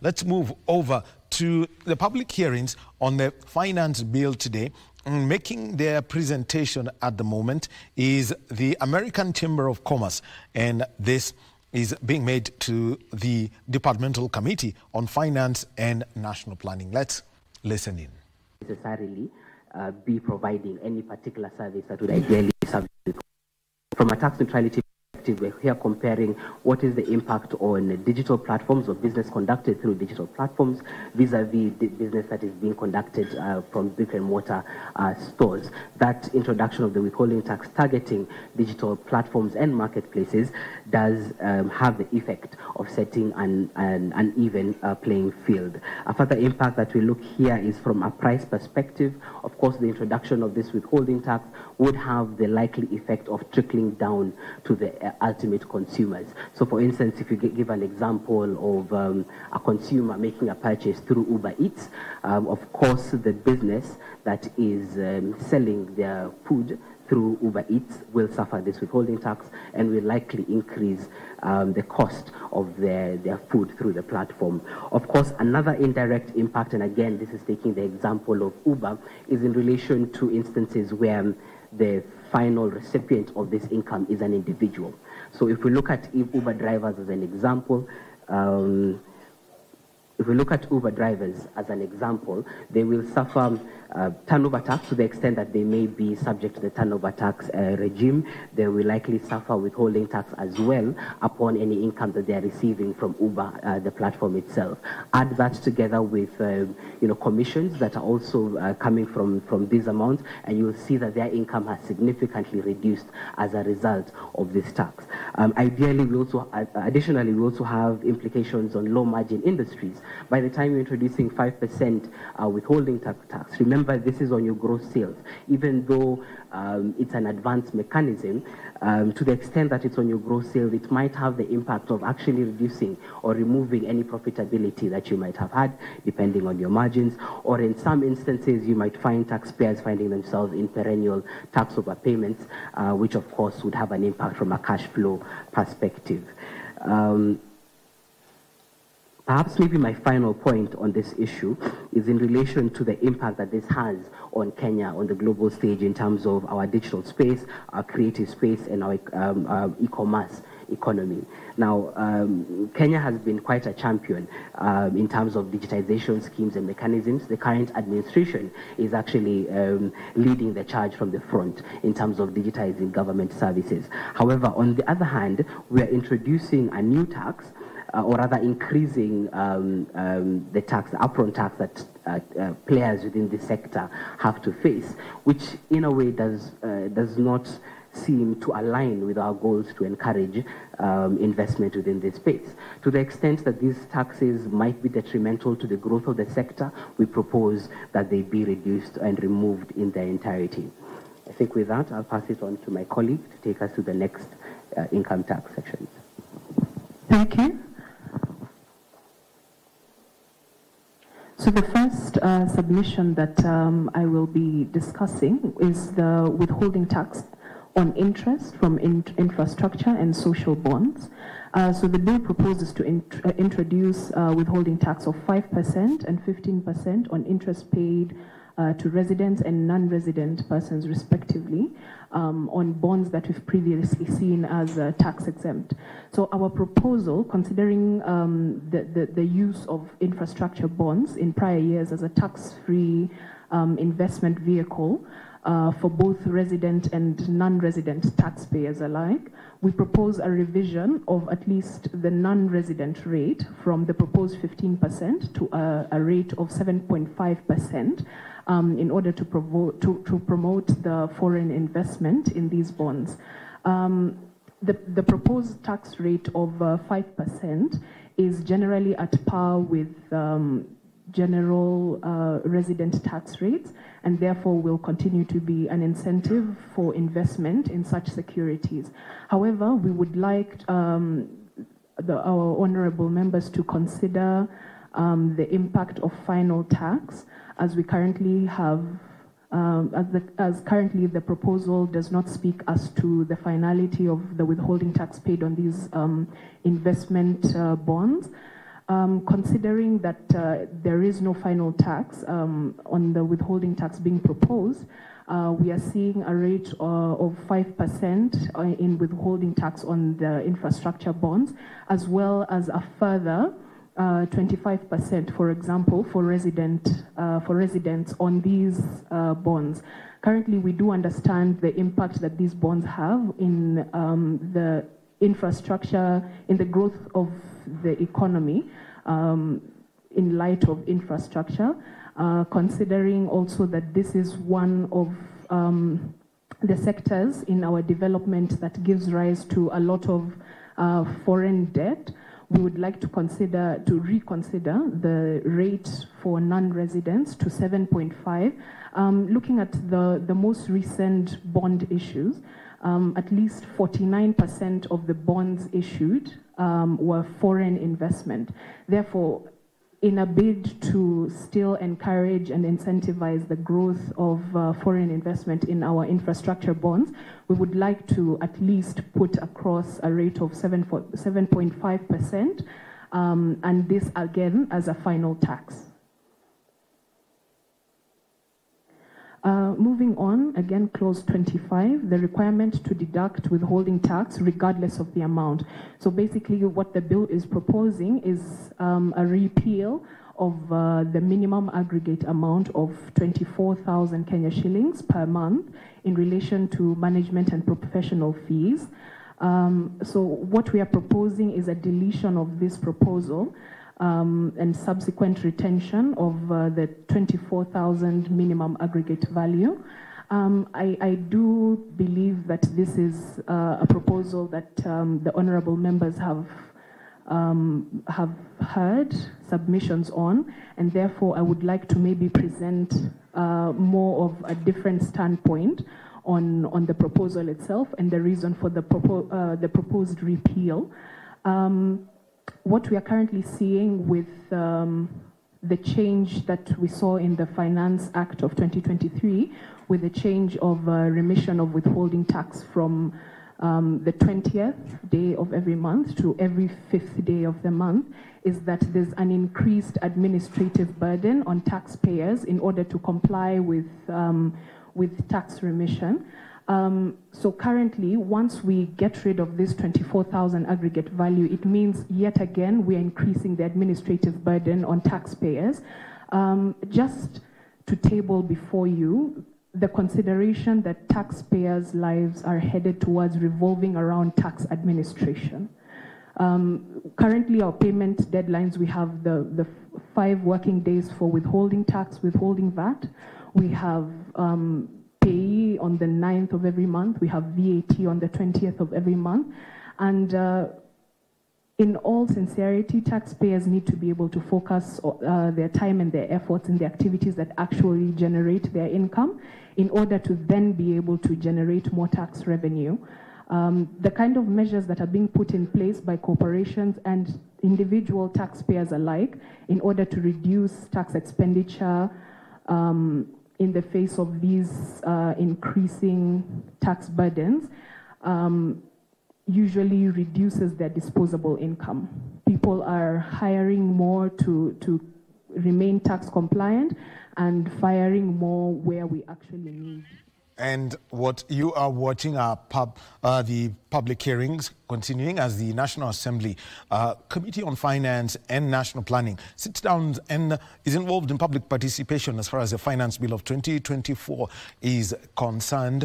let's move over to the public hearings on the finance bill today. Making their presentation at the moment is the American Chamber of Commerce, and this is being made to the Departmental Committee on Finance and National Planning. Let's listen in. Necessarily be providing any particular service that would ideally serve from a tax neutrality. We're here comparing what is the impact on digital platforms or business conducted through digital platforms vis-a-vis the business that is being conducted from brick and mortar stores. That introduction of the withholding tax targeting digital platforms and marketplaces does have the effect of setting an uneven playing field. A further impact that we look here is from a price perspective. Of course, the introduction of this withholding tax would have the likely effect of trickling down to the ultimate consumers. So for instance, if you give an example of a consumer making a purchase through Uber Eats, of course the business that is selling their food through Uber Eats will suffer this withholding tax and will likely increase the cost of their food through the platform. Of course, another indirect impact, and again this is taking the example of Uber, is in relation to instances where the final recipient of this income is an individual. So if we look at Uber drivers as an example, they will suffer turnover tax to the extent that they may be subject to the turnover tax regime. They will likely suffer withholding tax as well upon any income that they are receiving from Uber, the platform itself. Add that together with commissions that are also coming from these amounts, and you will see that their income has significantly reduced as a result of this tax. Additionally, we also have implications on low margin industries. By the time you're introducing 5% withholding tax, remember this is on your gross sales. Even though it's an advanced mechanism, to the extent that it's on your gross sales, it might have the impact of actually reducing or removing any profitability that you might have had, depending on your margins. Or in some instances, you might find taxpayers finding themselves in perennial tax overpayments, which of course would have an impact from a cash flow perspective. Perhaps maybe my final point on this issue is in relation to the impact that this has on Kenya on the global stage in terms of our digital space, our creative space, and our e-commerce economy. Now, Kenya has been quite a champion in terms of digitization schemes and mechanisms. The current administration is actually leading the charge from the front in terms of digitizing government services. However, on the other hand, we are introducing a new tax, or rather increasing the tax, the upfront tax that players within this sector have to face, which in a way does not seem to align with our goals to encourage investment within this space. To the extent that these taxes might be detrimental to the growth of the sector, we propose that they be reduced and removed in their entirety. I think with that, I'll pass it on to my colleague to take us to the next income tax sections. Thank you. So the first submission that I will be discussing is the withholding tax on interest from infrastructure and social bonds. So the bill proposes to introduce withholding tax of 5% and 15% on interest paid to residents and non-resident persons respectively on bonds that we've previously seen as tax exempt. So our proposal, considering the use of infrastructure bonds in prior years as a tax-free investment vehicle for both resident and non-resident taxpayers alike, we propose a revision of at least the non-resident rate from the proposed 15% to a rate of 7.5%. In order to promote the foreign investment in these bonds. The proposed tax rate of 5% is generally at par with general resident tax rates, and therefore will continue to be an incentive for investment in such securities. However, we would like our honorable members to consider the impact of final tax, as we currently have, as currently the proposal does not speak as to the finality of the withholding tax paid on these investment bonds. considering that there is no final tax on the withholding tax being proposed, we are seeing a rate of 5% in withholding tax on the infrastructure bonds, as well as a further 25%, for example, for residents on these bonds. Currently, we do understand the impact that these bonds have in the infrastructure, in the growth of the economy, in light of infrastructure, considering also that this is one of the sectors in our development that gives rise to a lot of foreign debt. We would like to reconsider the rate for non-residents to 7.5. Looking at the most recent bond issues, at least 49% of the bonds issued were foreign investment. Therefore, in a bid to still encourage and incentivize the growth of foreign investment in our infrastructure bonds, we would like to at least put across a rate of 7.5%, and this again as a final tax. Moving on, again, clause 25, the requirement to deduct withholding tax regardless of the amount. So basically what the bill is proposing is a repeal of the minimum aggregate amount of 24,000 Kenya shillings per month in relation to management and professional fees. So what we are proposing is a deletion of this proposal and subsequent retention of the 24,000 minimum aggregate value. I do believe that this is a proposal that the honorable members have heard submissions on, and therefore I would like to maybe present more of a different standpoint on the proposal itself and the reason for the proposed repeal. What we are currently seeing with the change that we saw in the Finance Act of 2023, with the change of remission of withholding tax from the 20th day of every month to every 5th day of the month, is that there's an increased administrative burden on taxpayers in order to comply with tax remission. So currently, once we get rid of this 24,000 aggregate value, it means yet again we are increasing the administrative burden on taxpayers. Just to table before you the consideration that taxpayers' lives are headed towards revolving around tax administration. Currently, our payment deadlines, we have the 5 working days for withholding tax, withholding VAT. We have payee on the 9th of every month. We have VAT on the 20th of every month. And in all sincerity, taxpayers need to be able to focus their time and their efforts in the activities that actually generate their income in order to then be able to generate more tax revenue. The kind of measures that are being put in place by corporations and individual taxpayers alike in order to reduce tax expenditure in the face of these increasing tax burdens usually reduces their disposable income. People are hiring more to remain tax compliant and firing more where we actually need. And what you are watching are the public hearings continuing as the National Assembly Committee on Finance and National Planning sits down and is involved in public participation as far as the Finance Bill of 2024 is concerned.